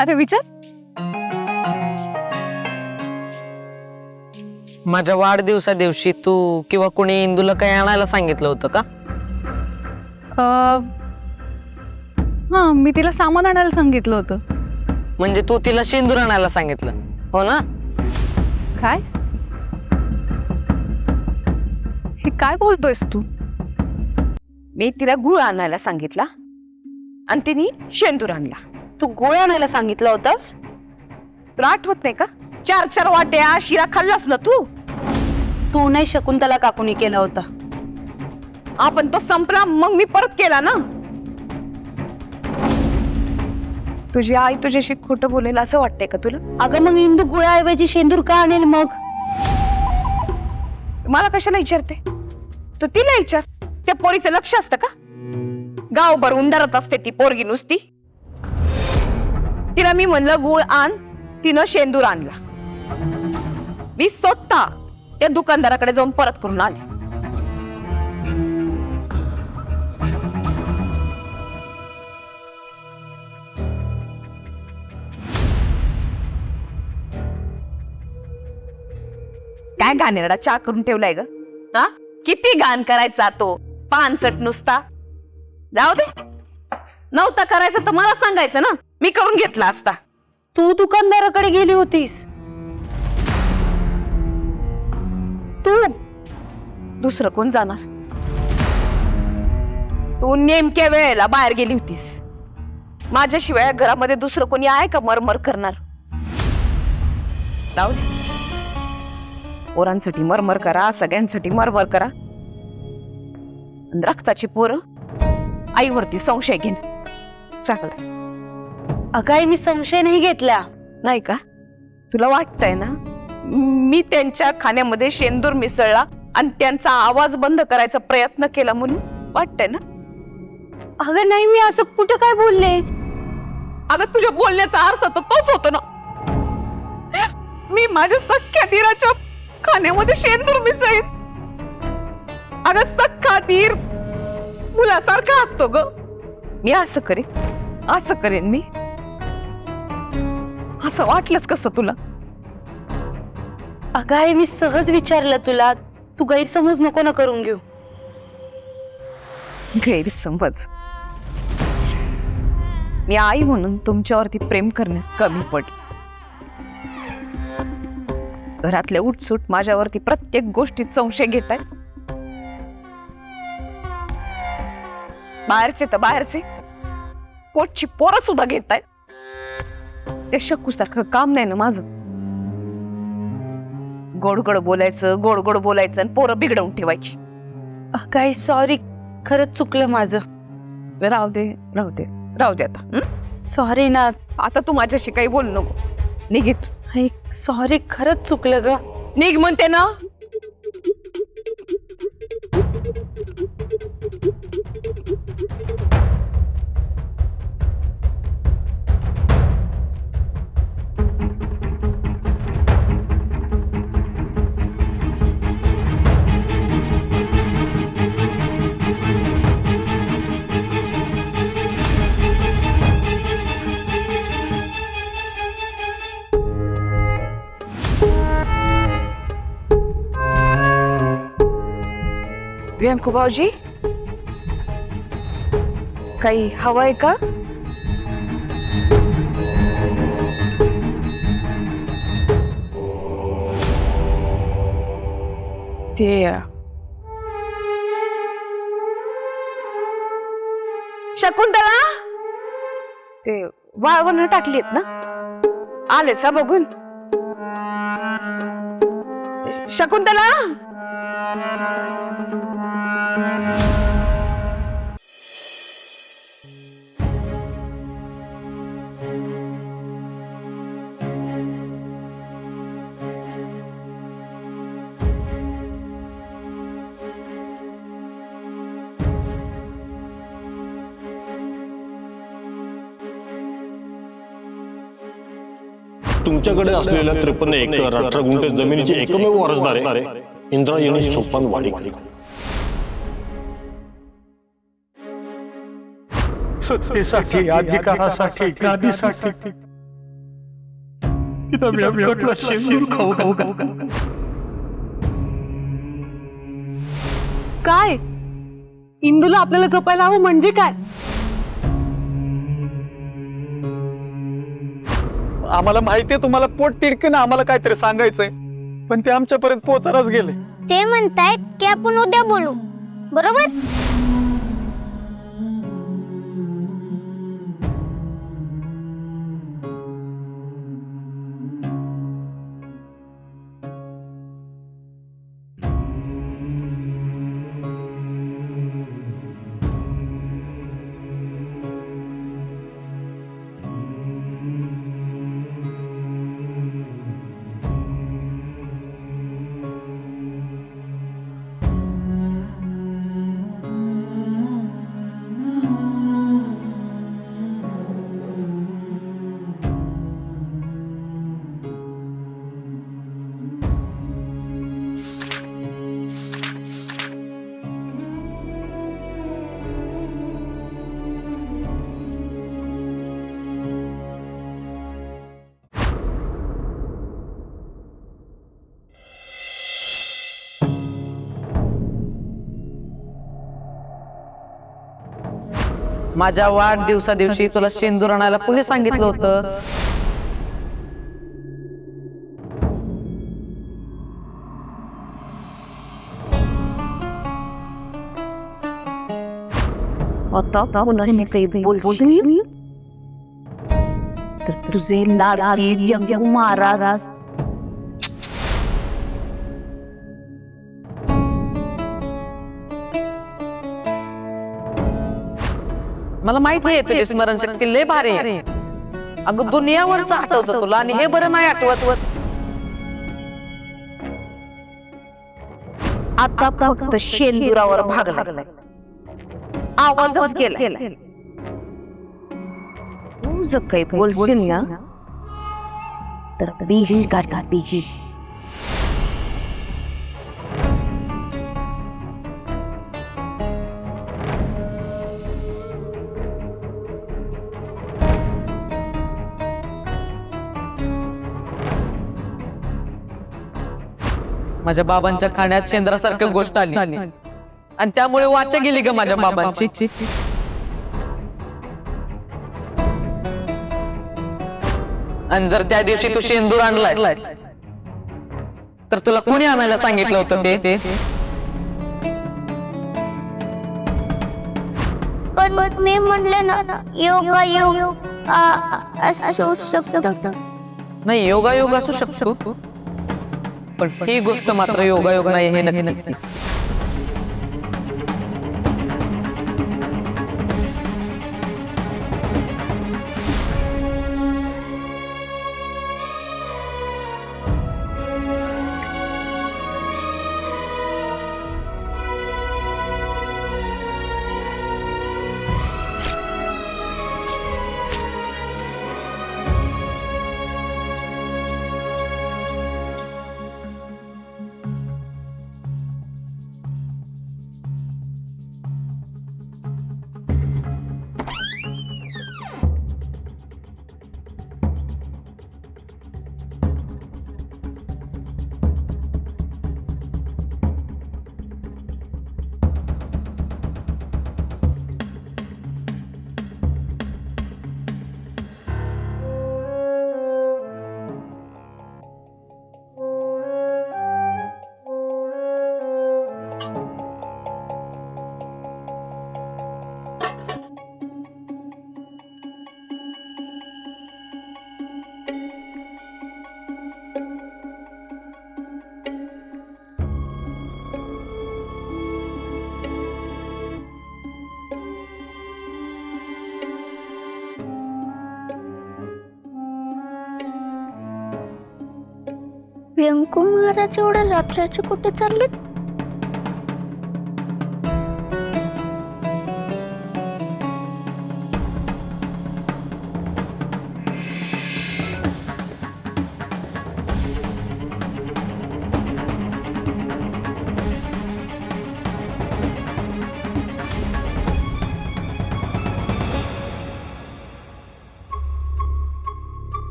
अरे विचार. माझ्या वाढदिवसा दिवशी तू किंवा कुणी इंदूला काही आणायला सांगितलं होतं का? हा, मी तिला सामान आणायला सांगितलं होतं. म्हणजे तू तिला शेंदूर आणायला सांगितलं हो ना? काय हे काय बोलतोयस तू? मी तिला गुळ आणायला सांगितला आणि तिने शेंदूर आणला. तू गोळ्या आणायला सांगितलं होतंस? तुला आठवत नाही का? 4 वाट्या शिरा खाल्लास ना तू. तू नाही शकुंतला काकूनी केला होता. आपण तो संपला मग मी परत केला ना. तुझी आई तुझ्याशी खोटं बोलेल असं वाटतंय का तुला? अगं मग इंदू गोळ्याऐवजी शेंदूर का आणेल मग? मला कशाला विचारते? तू तिला विचार. त्या पोरीचं लक्ष असतं का? गावभर उंडरत असते ती पोरगी नुसती. तिला मी म्हणलं गुळ आण, तिनं शेंदूर आणला. मी स्वतः त्या दुकानदाराकडे जाऊन परत करून आले. काय घाणेरडा चहा करून ठेवलाय ग? हा, किती घाण करायचा तो पानसट नुसता. जाऊ दे, नव्हता करायचं तर मला सांगायचं ना, मी करून घेतला असता. तू दुकानदाराकडे गेली होतीस? तू दुसरं कोण जाणार? तू नेमक्या वेळेला बाहेर गेली होतीस. माझ्याशिवाय घरामध्ये दुसरं कोणी आहे का मरमर करणार? जाऊ दे, पोरांसाठी मरमर करा, सगळ्यांसाठी मरमर करा. रक्ताची पोरं आईवरती संशय घेण चांगलं अगं आई, मी संशय नाही घेतला. नाही का? तुला वाटतंय ना मी त्यांच्या खाण्यामध्ये शेंदूर मिसळला आणि त्यांचा आवाज बंद करायचा प्रयत्न केला म्हणून वाटतंय ना? अगं नाही, मी असं कुठं काय बोलले? अगं तुझ्या बोलण्याचा अर्थ तर तोच होतो ना. मी माझ्या सख्या धीराच्या खाण्यामध्ये शेंदूर मिसळीत. अगं सख्खा धीर मुलासारखा असतो ग. मी असं करेन मी? असं वाटलंच कसं तुला? अगं आई, मी सहज विचारलं तुला. तू गैरसमज नको ना करून घेऊ. गैरसमज? मी आई म्हणून तुमच्यावरती प्रेम करण्यात कमी पड. घरातले उठसूट माझ्यावरती प्रत्येक गोष्टीत संशय घेताय. बाहेरचे पोटची पोरं सुद्धा घेताय. ते शकू सारखं काम नाही ना माझं. गोड गोड बोलायचं आणि पोरं बिघडवून ठेवायची. अगं आई, सॉरी, खरंच चुकलं माझं. राहू दे आता. सॉरी ना. आता तू माझ्याशी काही बोलू नको. निघित. सॉरी, खरंच चुकलं ग. निघ म्हणते ना. व्यंकू भाऊजी, काही हवंय का? ते शकुंतला, ते वाळवण टाकलीत ना? आलेच बघून. शकुंतला, तुमच्याकडे असलेल्या 53 एकर 18 गुंठे जमिनीची एकमेव वारसदार आहे इंद्रायणी सोपान वाडीकर. सत्तेसाठी, अधिकारासाठी, गादीसाठी काय इंदूला आपल्याला जपायला हवं म्हणजे काय? आम्हाला माहितीये तुम्हाला पोट तिडकीनं आम्हाला काहीतरी सांगायचंय, पण ते आमच्यापर्यंत पोहोचणारच गेले. ते म्हणतायत की आपण उद्या बोलू, बरोबर? माझ्या वाढदिवसा दिवशी तुला शेंदूर आणायला कुणी सांगितलं होतं? आता कोणाशी काही बोलशील तर तुझे लाडके जग्गू महाराज मला माहिती आहे तुझी स्मरणशक्ती लय भारी आहे. अगं दुनियावरच आठवतं तुला आणि हे बरं नाही आठवत. आता फक्त शेंदुरावर भागला, आवाजच गेला. तू जर काही बोलशील ना तर बिही काढा बिही. माझ्या बाबांच्या खाण्यात शेंद्रासारखं गोष्ट आली आणि त्यामुळे वाचा गेली ग माझ्या बाबांची. आणि जर त्या दिवशी तू शेंदूर आणलाय तर तुला कोणी आणायला सांगितलं होतं ते? पण मी म्हणले ना योगा योग असू शकतं. नाही, योगायोग असू शकतो, पण ही गोष्ट मात्र योगायोग नाही हे नक्की. व्यंकू महाराज एवढ्या रात्रीचे कुठे चाललेत?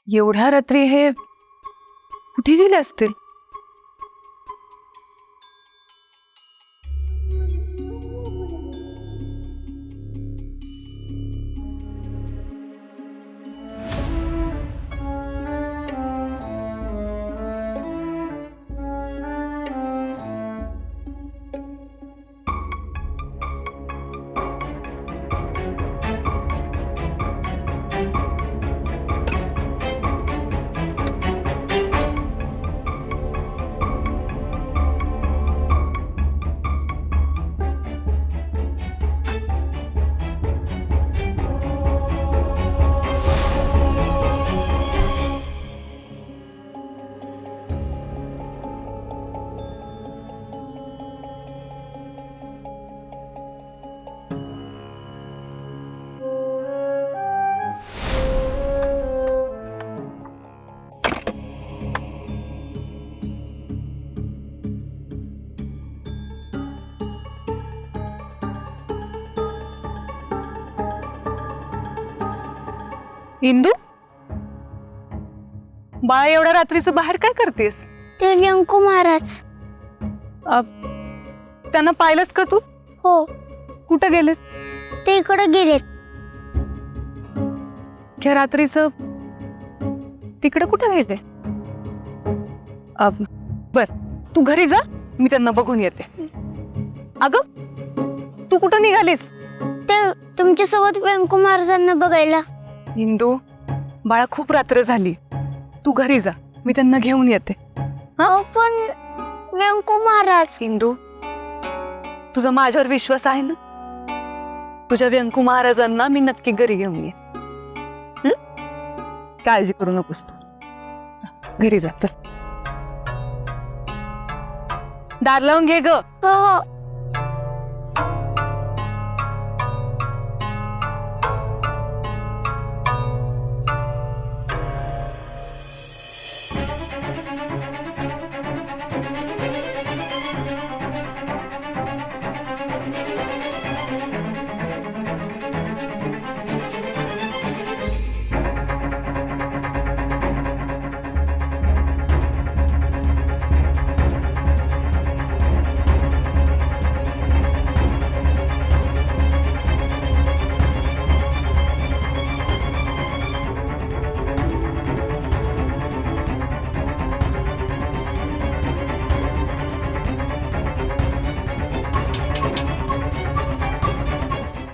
एवढ्या रात्री हे कुठे गेले असतील? इंदू, बाळा एवढ्या रात्रीचं बाहेर काय करतेस? ते व्यंकू महाराज. त्यांना पाहिलंस का तू? हो, कुठं गेले? ते इकडे गेलेत. क्या रात्रीचं तिकडे कुठं गेले? बर, तू घरी जा, मी त्यांना बघून येते. अगं, तू कुठं निघालीस? ते तुमच्यासोबत व्यंकू महाराजांना बघायला. इंदू, बाळा खूप रात्र झाली, तू घरी जा, मी त्यांना घेऊन येते. हो, पण व्यंकू महाराज. इंदू, तुझा माझ्यावर विश्वास आहे ना? तुझ्या व्यंकू महाराजांना मी नक्की घरी घेऊन ये. काळजी करू नकोस तू. घरी जा, चल. दार लावून घे ग. हो हो.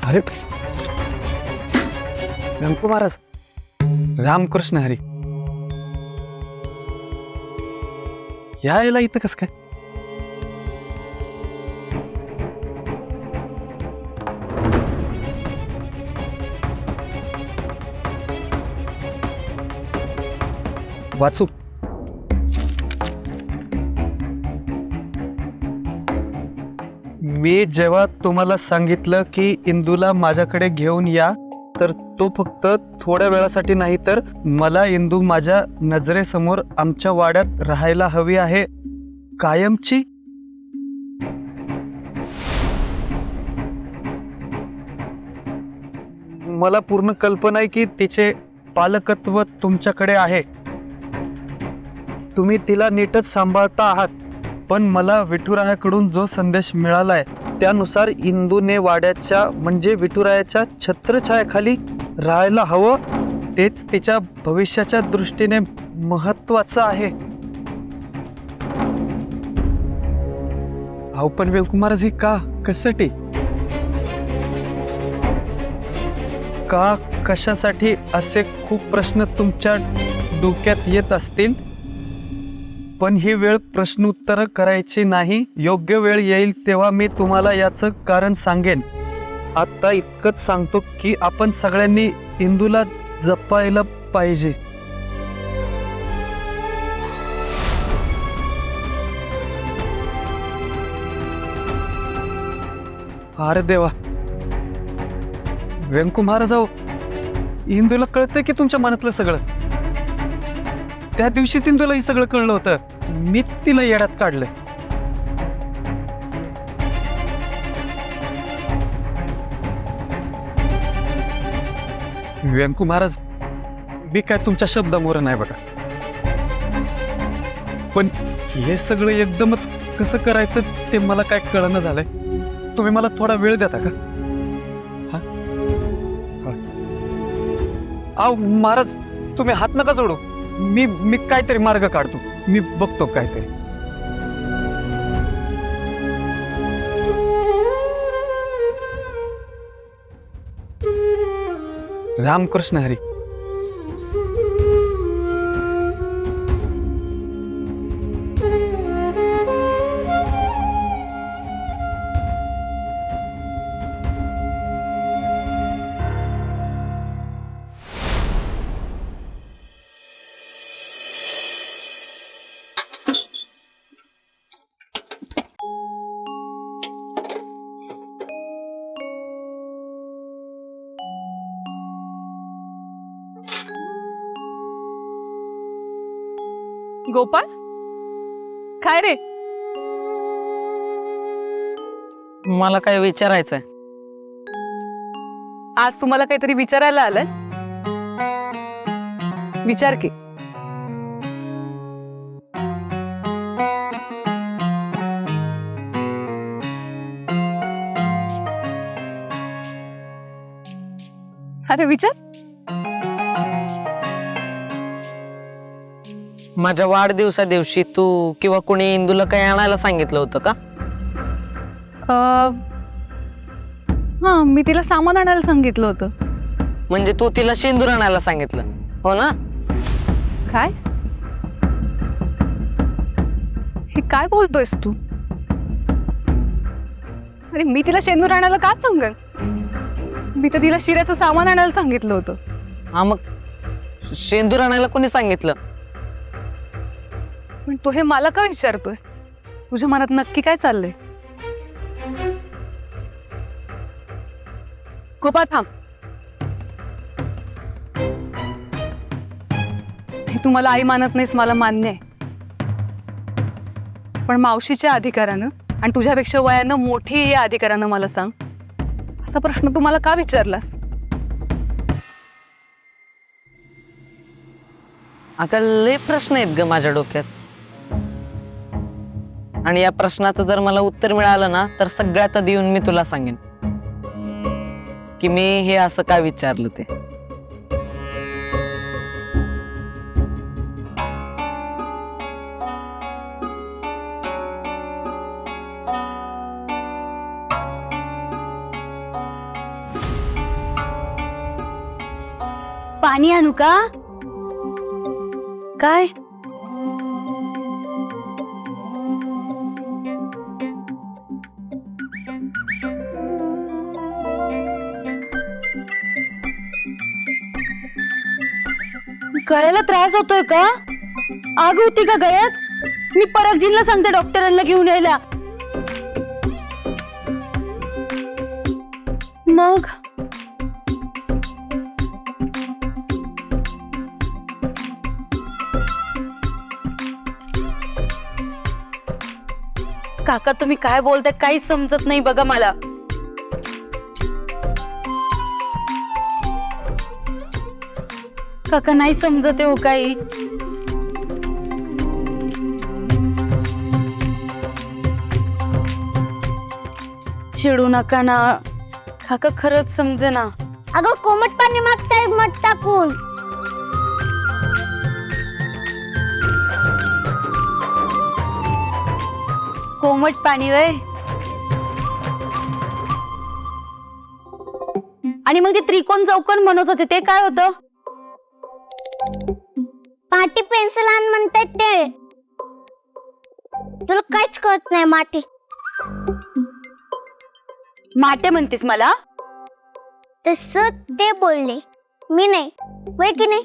अरे व्यंकू महाराज, रामकृष्ण हरी. यायला इथं कस काय? वाचू. मी जेव्हा तुम्हाला सांगितलं की इंदूला माझ्याकडे घेऊन या, तर तो फक्त थोड्या वेळासाठी नाही, तर मला इंदू माझ्या नजरेसमोर आमच्या वाड्यात राहायला हवी आहे, कायमची. मला पूर्ण कल्पना आहे की तिचे पालकत्व तुमच्याकडे आहे, तुम्ही तिला नीटच सांभाळता आहात. पण मला विठुरायाकडून जो संदेश मिळालाय त्यानुसार इंदूने वाड्याच्या म्हणजे विठुरायाच्या छत्रछायाखाली राहायला हवं, तेच तिच्या भविष्याच्या दृष्टीने महत्वाचं आहे. अहो पण व्यंकू महाराज, ही का, कशासाठी, का, कशासाठी असे खूप प्रश्न तुमच्या डोक्यात येत असतील. पण ही वेळ प्रश्नोत्तर करायची नाही, योग्य वेळ येईल तेव्हा मी तुम्हाला याचं कारण सांगेन. आता इतकंच सांगतो की आपण सगळ्यांनी इंदूला जपायला पाहिजे. अरे देवा, व्यंकू महाराज, इंदूला कळतंय की तुमच्या मनातलं सगळं. त्या दिवशीच इंदूला हे सगळं कळलं होतं, मीच तिला येड्यात काढलं. व्यंकू महाराज, मी काय तुमच्या शब्दामोर नाही बघा, पण हे सगळं एकदमच कसं करायचं ते मला काय कळणं झालंय. तुम्ही मला थोडा वेळ देता का? हा? हा. अहो महाराज, तुम्ही हात नका जोडू. मी काहीतरी मार्ग काढतो. मी बघतो काहीतरी. रामकृष्ण हरी. गोपाळ, काय रे? मला काय विचारायचंय. आज तुम्हाला काहीतरी विचारायला आलंय? विचार की. अरे विचार. माझ्या वाढदिवसा दिवशी तू किंवा कुणी इंदूला काही आणायला सांगितलं होतं का? हा, मी तिला सामान आणायला सांगितलं होतं. म्हणजे तू तिला शेंदूर आणायला सांगितलं, हो ना? काय? हे काय बोलतोयस तू? अरे मी तिला शेंदूर आणायला का सांगेन? मी तर तिला शिऱ्याचं सामान आणायला सांगितलं होतं. हा, मग शेंदूर आणायला कोणी सांगितलं? पण तू हे मला का विचारतोयस? तुझ्या मनात नक्की काय चाललंय? गोपाळ थांब. हे तू मला आई मानत नाहीस, मला मान्य आहे. पण मावशीच्या अधिकारानं आणि तुझ्यापेक्षा वयानं मोठी या अधिकारानं मला सांग, असा प्रश्न तू मला का विचारलास? अगं लय प्रश्न आहेत ग माझ्या डोक्यात, आणि या प्रश्नाचं जर मला उत्तर मिळालं ना तर सगळ्यात आधी येऊन मी तुला सांगेन की मी हे असं का विचारलं ते. पाणी आणू का? काय? गळ्याला त्रास होतोय का? आग होती का गळ्यात? मी परगजींना सांगते डॉक्टरांना घेऊन यायला. मग काका तुम्ही काय बोलताय काहीच समजत नाही बघा मला. काका नाही समजत आहे हो काही. चिडू नका ना काका, खरंच समजे ना. अगं कोमट पाणी मागताय मध टाकून. कोमट पाणी वय. आणि मग ते त्रिकोण चौकोन म्हणत होते ते काय होतं? माटी पेन्सिल आण म्हणतात ते. तुला काहीच कळत नाही. माटी माटे म्हणतेस मला? तस ते बोलले, मी नाही. वय की नाही?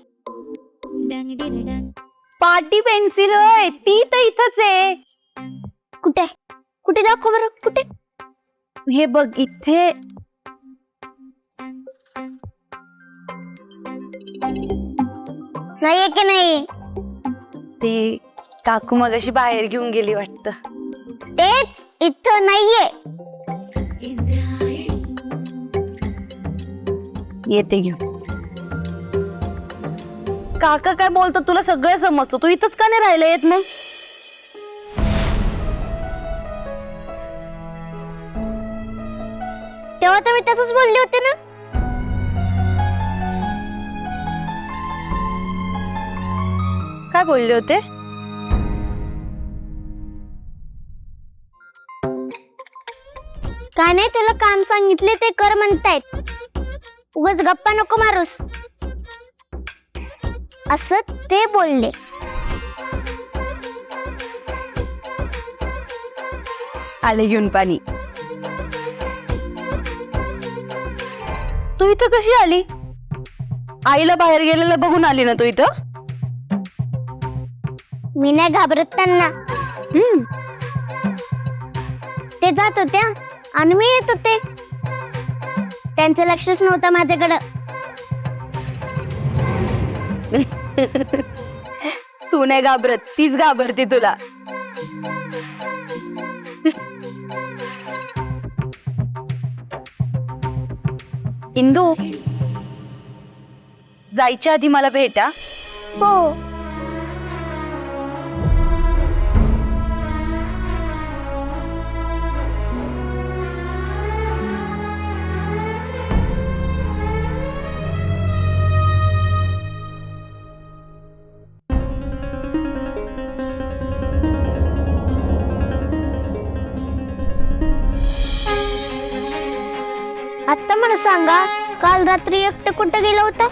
पाटी पेन्सिल होय, ती तर इथंच आहे. कुठे कुठे दाखव बरं. कुठे? हे बघ इथे. नाहीये की नाही? ते काकू मगाशी बाहेर घेऊन गेली वाटतं. तेच इथं नाहीये. येते घेऊन. काका काय बोलतो तुला सगळं समजतो, तू इथंच का नाही राहिला येत मग? तेव्हा तर मी तसंच बोलले होते ना. काय बोलले होते? काय नाही, तुला काम सांगितले ते कर म्हणतायत. उगाच गप्पा नको मारूस असं ते बोलले. आले घेऊन पाणी. तू इथं कशी आली? आईला बाहेर गेलेलं बघून आली ना तू इथं? मी नाही घाबरत त्यांना. ते जात होत्या आणि मी येत होते. त्यांचं लक्षच नव्हतं माझ्याकडं. तू नाही घाबरत, तीच घाबरती तुला. इंदू, जायच्या आधी मला भेटा. हो. आता मला सांगा, काल रात्री एकटे कुठे गेला होता?